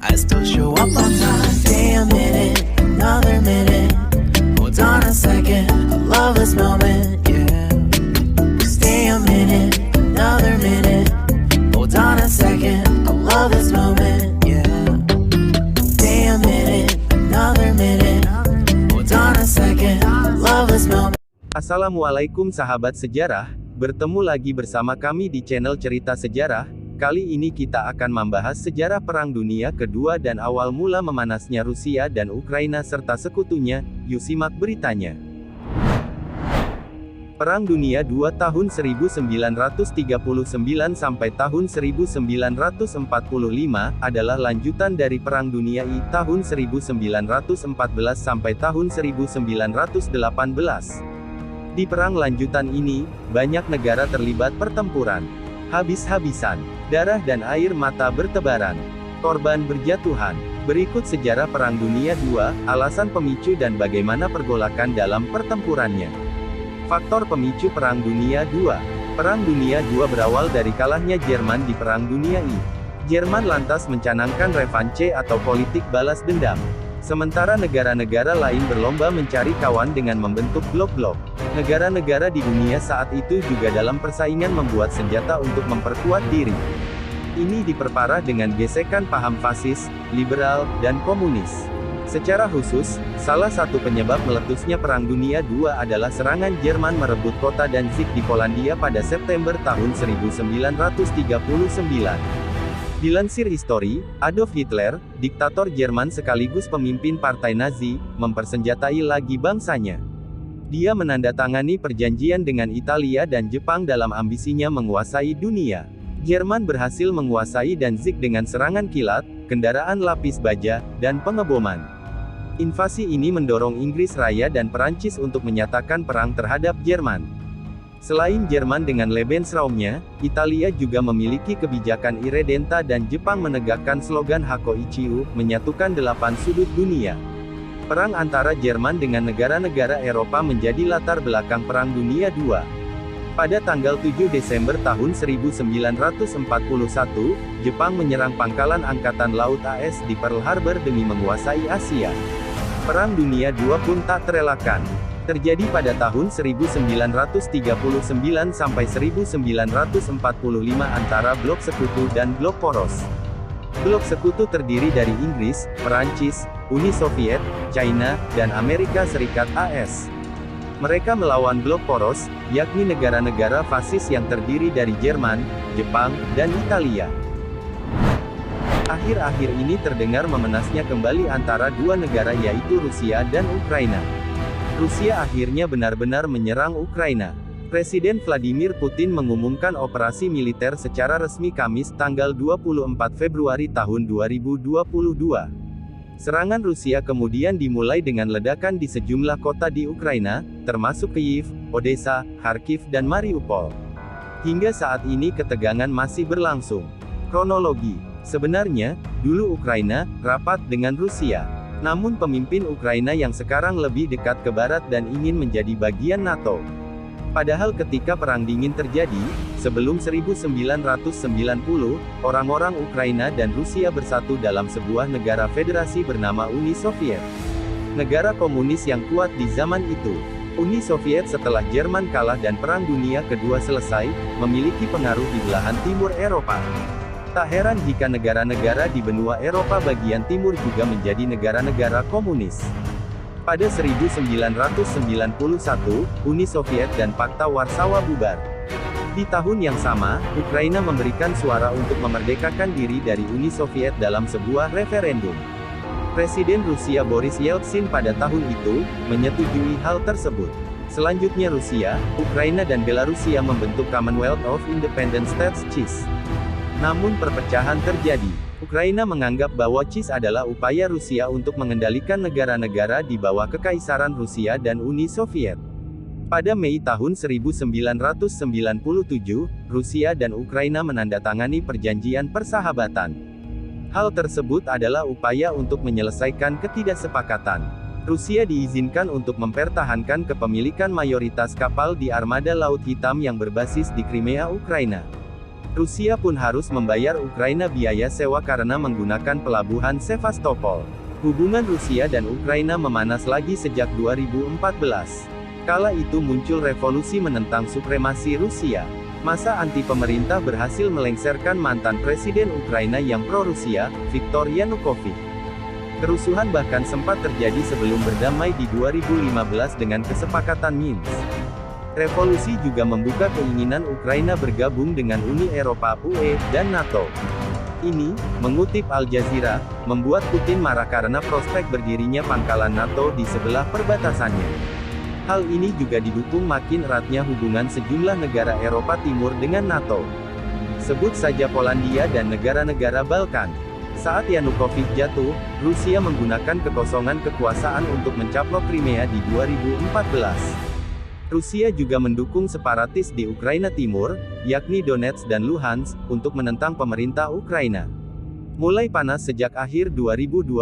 I still show up on time. Stay a minute, another minute. Hold on a second, I love this moment, yeah. Stay a minute, another minute. Hold on a second, I love this moment, yeah. Stay a minute, another minute. Hold on a second, I love this moment. Assalamualaikum sahabat sejarah, bertemu lagi bersama kami di channel Cerita Sejarah. Kali ini kita akan membahas sejarah Perang Dunia Kedua dan awal mula memanasnya Rusia dan Ukraina serta sekutunya. Yuk simak beritanya. Perang Dunia II tahun 1939 sampai tahun 1945 adalah lanjutan dari Perang Dunia I tahun 1914 sampai tahun 1918. Di perang lanjutan ini, banyak negara terlibat pertempuran. Habis-habisan, darah dan air mata bertebaran, korban berjatuhan. Berikut sejarah Perang Dunia II, alasan pemicu dan bagaimana pergolakan dalam pertempurannya. Faktor pemicu Perang Dunia II. Perang Dunia II berawal dari kalahnya Jerman di Perang Dunia I. Jerman lantas mencanangkan revanche atau politik balas dendam. Sementara negara-negara lain berlomba mencari kawan dengan membentuk blok-blok. Negara-negara di dunia saat itu juga dalam persaingan membuat senjata untuk memperkuat diri. Ini diperparah dengan gesekan paham fasis, liberal, dan komunis. Secara khusus, salah satu penyebab meletusnya Perang Dunia II adalah serangan Jerman merebut kota Danzig di Polandia pada September tahun 1939. Dilansir History, Adolf Hitler, diktator Jerman sekaligus pemimpin partai Nazi, mempersenjatai lagi bangsanya. Dia menandatangani perjanjian dengan Italia dan Jepang dalam ambisinya menguasai dunia. Jerman berhasil menguasai Danzig dengan serangan kilat, kendaraan lapis baja, dan pengeboman. Invasi ini mendorong Inggris Raya dan Perancis untuk menyatakan perang terhadap Jerman. Selain Jerman dengan Lebensraumnya, Italia juga memiliki kebijakan irredenta dan Jepang menegakkan slogan Hako Ichiu, menyatukan 8 sudut dunia. Perang antara Jerman dengan negara-negara Eropa menjadi latar belakang Perang Dunia II. Pada tanggal 7 Desember tahun 1941, Jepang menyerang pangkalan Angkatan Laut AS di Pearl Harbor demi menguasai Asia. Perang Dunia II pun tak terelakkan. Terjadi pada tahun 1939 sampai 1945 antara Blok Sekutu dan Blok Poros. Blok Sekutu terdiri dari Inggris, Perancis, Uni Soviet, China, dan Amerika Serikat AS. Mereka melawan Blok Poros, yakni negara-negara fasis yang terdiri dari Jerman, Jepang, dan Italia. Akhir-akhir ini terdengar memanasnya kembali antara dua negara yaitu Rusia dan Ukraina. Rusia akhirnya benar-benar menyerang Ukraina. Presiden Vladimir Putin mengumumkan operasi militer secara resmi Kamis tanggal 24 Februari tahun 2022. Serangan Rusia kemudian dimulai dengan ledakan di sejumlah kota di Ukraina, termasuk Kyiv, Odessa, Kharkiv dan Mariupol. Hingga saat ini ketegangan masih berlangsung. Kronologi. Sebenarnya, dulu Ukraina rapat dengan Rusia. Namun pemimpin Ukraina yang sekarang lebih dekat ke barat dan ingin menjadi bagian NATO. Padahal ketika Perang Dingin terjadi, sebelum 1990, orang-orang Ukraina dan Rusia bersatu dalam sebuah negara federasi bernama Uni Soviet. Negara komunis yang kuat di zaman itu. Uni Soviet setelah Jerman kalah dan Perang Dunia Kedua selesai, memiliki pengaruh di belahan timur Eropa. Tak heran jika negara-negara di benua Eropa bagian timur juga menjadi negara-negara komunis. Pada 1991, Uni Soviet dan Pakta Warsawa bubar. Di tahun yang sama, Ukraina memberikan suara untuk memerdekakan diri dari Uni Soviet dalam sebuah referendum. Presiden Rusia Boris Yeltsin pada tahun itu, menyetujui hal tersebut. Selanjutnya Rusia, Ukraina dan Belarusia membentuk Commonwealth of Independent States (CIS). Namun perpecahan terjadi. Ukraina menganggap bahwa CIS adalah upaya Rusia untuk mengendalikan negara-negara di bawah Kekaisaran Rusia dan Uni Soviet. Pada Mei tahun 1997, Rusia dan Ukraina menandatangani perjanjian persahabatan. Hal tersebut adalah upaya untuk menyelesaikan ketidaksepakatan. Rusia diizinkan untuk mempertahankan kepemilikan mayoritas kapal di armada Laut Hitam yang berbasis di Crimea, Ukraina. Rusia pun harus membayar Ukraina biaya sewa karena menggunakan pelabuhan Sevastopol. Hubungan Rusia dan Ukraina memanas lagi sejak 2014. Kala itu muncul revolusi menentang supremasi Rusia. Masa anti-pemerintah berhasil melengsarkan mantan presiden Ukraina yang pro-Rusia, Viktor Yanukovych. Kerusuhan bahkan sempat terjadi sebelum berdamai di 2015 dengan kesepakatan Minsk. Revolusi juga membuka keinginan Ukraina bergabung dengan Uni Eropa (UE) dan NATO. Ini, mengutip Al Jazeera, membuat Putin marah karena prospek berdirinya pangkalan NATO di sebelah perbatasannya. Hal ini juga didukung makin eratnya hubungan sejumlah negara Eropa Timur dengan NATO. Sebut saja Polandia dan negara-negara Balkan. Saat Yanukovych jatuh, Rusia menggunakan kekosongan kekuasaan untuk mencaplok Crimea di 2014. Rusia juga mendukung separatis di Ukraina Timur, yakni Donetsk dan Luhansk, untuk menentang pemerintah Ukraina. Mulai panas sejak akhir 2021.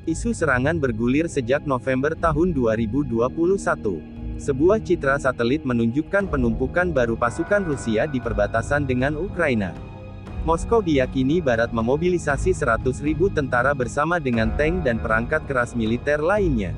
Isu serangan bergulir sejak November tahun 2021. Sebuah citra satelit menunjukkan penumpukan baru pasukan Rusia di perbatasan dengan Ukraina. Moskow diyakini Barat memobilisasi 100.000 tentara bersama dengan tank dan perangkat keras militer lainnya.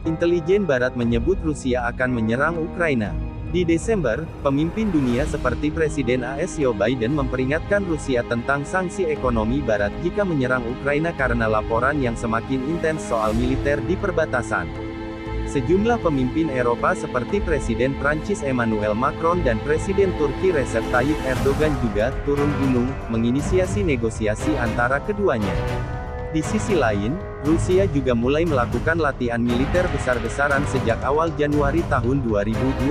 Intelijen Barat menyebut Rusia akan menyerang Ukraina. Di Desember, pemimpin dunia seperti Presiden AS Joe Biden memperingatkan Rusia tentang sanksi ekonomi Barat jika menyerang Ukraina karena laporan yang semakin intens soal militer di perbatasan. Sejumlah pemimpin Eropa seperti Presiden Prancis Emmanuel Macron dan Presiden Turki Recep Tayyip Erdogan juga turun gunung, menginisiasi negosiasi antara keduanya. Di sisi lain, Rusia juga mulai melakukan latihan militer besar-besaran sejak awal Januari tahun 2022.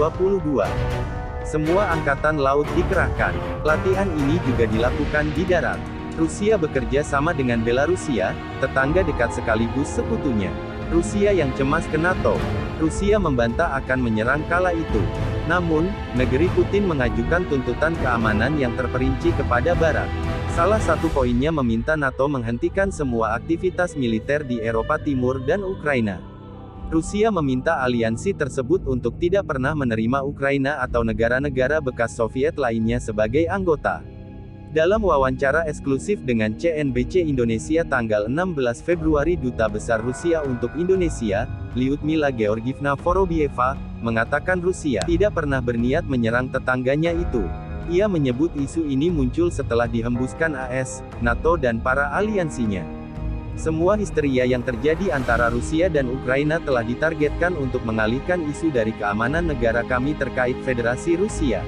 Semua angkatan laut dikerahkan. Latihan ini juga dilakukan di darat. Rusia bekerja sama dengan Belarusia, tetangga dekat sekaligus sekutunya. Rusia yang cemas ke NATO. Rusia membantah akan menyerang kala itu. Namun, negeri Putin mengajukan tuntutan keamanan yang terperinci kepada Barat. Salah satu poinnya meminta NATO menghentikan semua aktivitas militer di Eropa Timur dan Ukraina. Rusia meminta aliansi tersebut untuk tidak pernah menerima Ukraina atau negara-negara bekas Soviet lainnya sebagai anggota. Dalam wawancara eksklusif dengan CNBC Indonesia tanggal 16 Februari Duta Besar Rusia untuk Indonesia, Lyudmila Georgievna Vorobieva, mengatakan Rusia tidak pernah berniat menyerang tetangganya itu. Ia menyebut isu ini muncul setelah dihembuskan AS, NATO dan para aliansinya. Semua histeria yang terjadi antara Rusia dan Ukraina telah ditargetkan untuk mengalihkan isu dari keamanan negara kami terkait Federasi Rusia.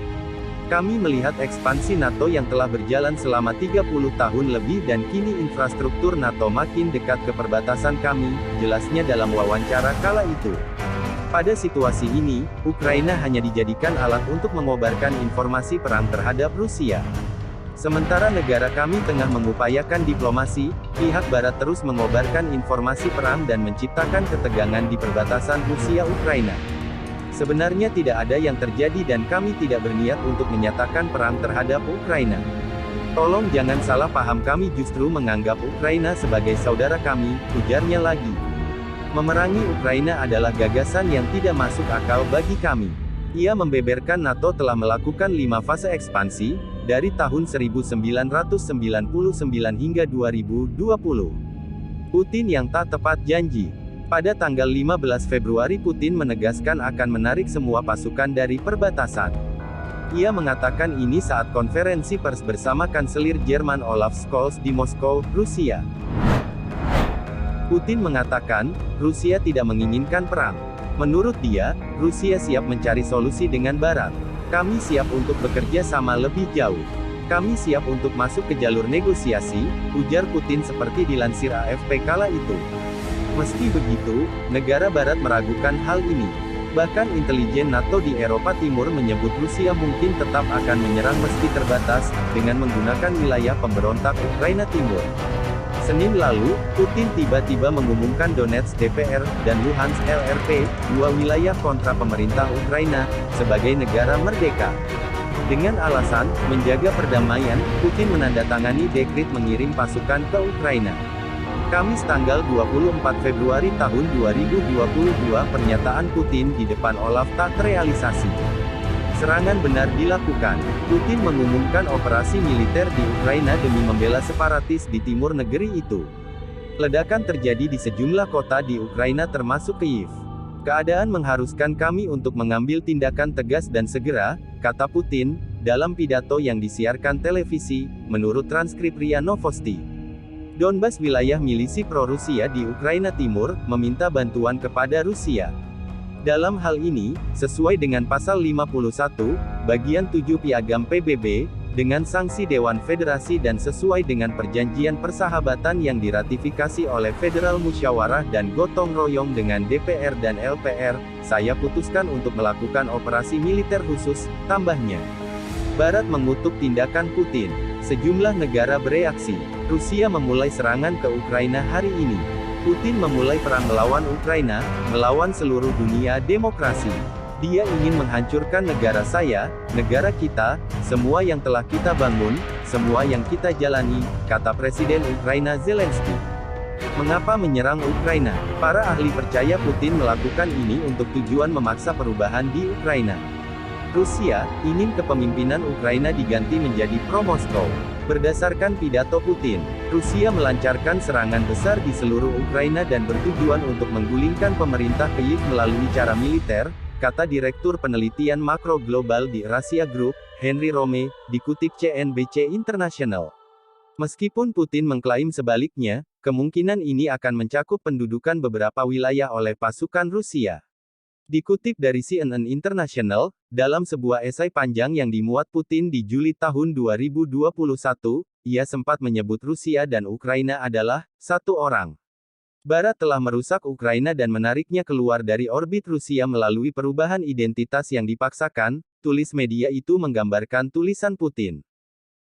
Kami melihat ekspansi NATO yang telah berjalan selama 30 tahun lebih dan kini infrastruktur NATO makin dekat ke perbatasan kami, jelasnya dalam wawancara kala itu. Pada situasi ini, Ukraina hanya dijadikan alat untuk mengobarkan informasi perang terhadap Rusia. Sementara negara kami tengah mengupayakan diplomasi, pihak Barat terus mengobarkan informasi perang dan menciptakan ketegangan di perbatasan Rusia-Ukraina. Sebenarnya tidak ada yang terjadi dan kami tidak berniat untuk menyatakan perang terhadap Ukraina. Tolong jangan salah paham, kami justru menganggap Ukraina sebagai saudara kami, ujarnya lagi. Memerangi Ukraina adalah gagasan yang tidak masuk akal bagi kami. Ia membeberkan NATO telah melakukan 5 fase ekspansi, dari tahun 1999 hingga 2020. Putin yang tak tepat janji. Pada tanggal 15 Februari Putin menegaskan akan menarik semua pasukan dari perbatasan. Ia mengatakan ini saat konferensi pers bersama Kanselir Jerman Olaf Scholz di Moskow, Rusia. Putin mengatakan, Rusia tidak menginginkan perang. Menurut dia, Rusia siap mencari solusi dengan Barat. Kami siap untuk bekerja sama lebih jauh. Kami siap untuk masuk ke jalur negosiasi, ujar Putin seperti dilansir AFP kala itu. Meski begitu, negara Barat meragukan hal ini. Bahkan intelijen NATO di Eropa Timur menyebut Rusia mungkin tetap akan menyerang meski terbatas, dengan menggunakan wilayah pemberontak Ukraina Timur. Senin lalu, Putin tiba-tiba mengumumkan Donetsk DPR, dan Luhansk LRP, dua wilayah kontra pemerintah Ukraina, sebagai negara merdeka. Dengan alasan, menjaga perdamaian, Putin menandatangani dekret mengirim pasukan ke Ukraina. Kamis tanggal 24 Februari tahun 2022 pernyataan Putin di depan Olaf tak terrealisasi. Serangan benar dilakukan. Putin mengumumkan operasi militer di Ukraina demi membela separatis di timur negeri itu. Ledakan terjadi di sejumlah kota di Ukraina termasuk Kyiv. Keadaan mengharuskan kami untuk mengambil tindakan tegas dan segera, kata Putin, dalam pidato yang disiarkan televisi, menurut transkrip RIA Novosti. Donbas, wilayah milisi pro-Rusia di Ukraina Timur, meminta bantuan kepada Rusia. Dalam hal ini, sesuai dengan pasal 51, bagian 7 Piagam PBB, dengan sanksi Dewan Federasi dan sesuai dengan perjanjian persahabatan yang diratifikasi oleh Federal Musyawarah dan Gotong Royong dengan DPR dan LPR, saya putuskan untuk melakukan operasi militer khusus, tambahnya. Barat mengutuk tindakan Putin. Sejumlah negara bereaksi. Rusia memulai serangan ke Ukraina hari ini. Putin memulai perang melawan Ukraina, melawan seluruh dunia demokrasi. Dia ingin menghancurkan negara saya, negara kita, semua yang telah kita bangun, semua yang kita jalani, kata Presiden Ukraina Zelensky. Mengapa menyerang Ukraina? Para ahli percaya Putin melakukan ini untuk tujuan memaksa perubahan di Ukraina. Rusia ingin kepemimpinan Ukraina diganti menjadi pro-Moskow. Berdasarkan pidato Putin, Rusia melancarkan serangan besar di seluruh Ukraina dan bertujuan untuk menggulingkan pemerintah Kyiv melalui cara militer, kata Direktur Penelitian Makro Global di Eurasia Group, Henry Rome, dikutip CNBC International. Meskipun Putin mengklaim sebaliknya, kemungkinan ini akan mencakup pendudukan beberapa wilayah oleh pasukan Rusia. Dikutip dari CNN International, dalam sebuah esai panjang yang dimuat Putin di Juli tahun 2021, ia sempat menyebut Rusia dan Ukraina adalah satu orang. Barat telah merusak Ukraina dan menariknya keluar dari orbit Rusia melalui perubahan identitas yang dipaksakan, tulis media itu menggambarkan tulisan Putin.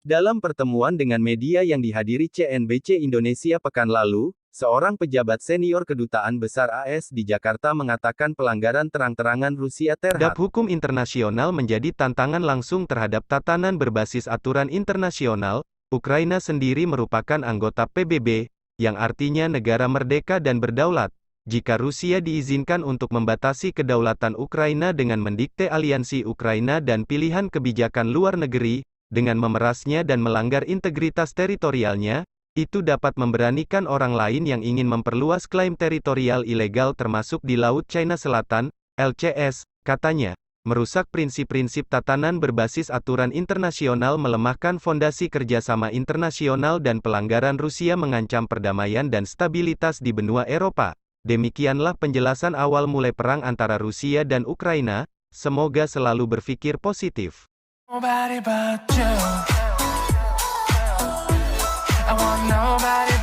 Dalam pertemuan dengan media yang dihadiri CNBC Indonesia pekan lalu, seorang pejabat senior kedutaan besar AS di Jakarta mengatakan pelanggaran terang-terangan Rusia terhadap hukum internasional menjadi tantangan langsung terhadap tatanan berbasis aturan internasional. Ukraina sendiri merupakan anggota PBB, yang artinya negara merdeka dan berdaulat. Jika Rusia diizinkan untuk membatasi kedaulatan Ukraina dengan mendikte aliansi Ukraina dan pilihan kebijakan luar negeri, dengan memerasnya dan melanggar integritas teritorialnya, itu dapat memberanikan orang lain yang ingin memperluas klaim teritorial ilegal termasuk di Laut Cina Selatan, LCS, katanya. Merusak prinsip-prinsip tatanan berbasis aturan internasional, melemahkan fondasi kerjasama internasional dan pelanggaran Rusia mengancam perdamaian dan stabilitas di benua Eropa. Demikianlah penjelasan awal mulai perang antara Rusia dan Ukraina. Semoga selalu berpikir positif. Nobody but you. I want nobody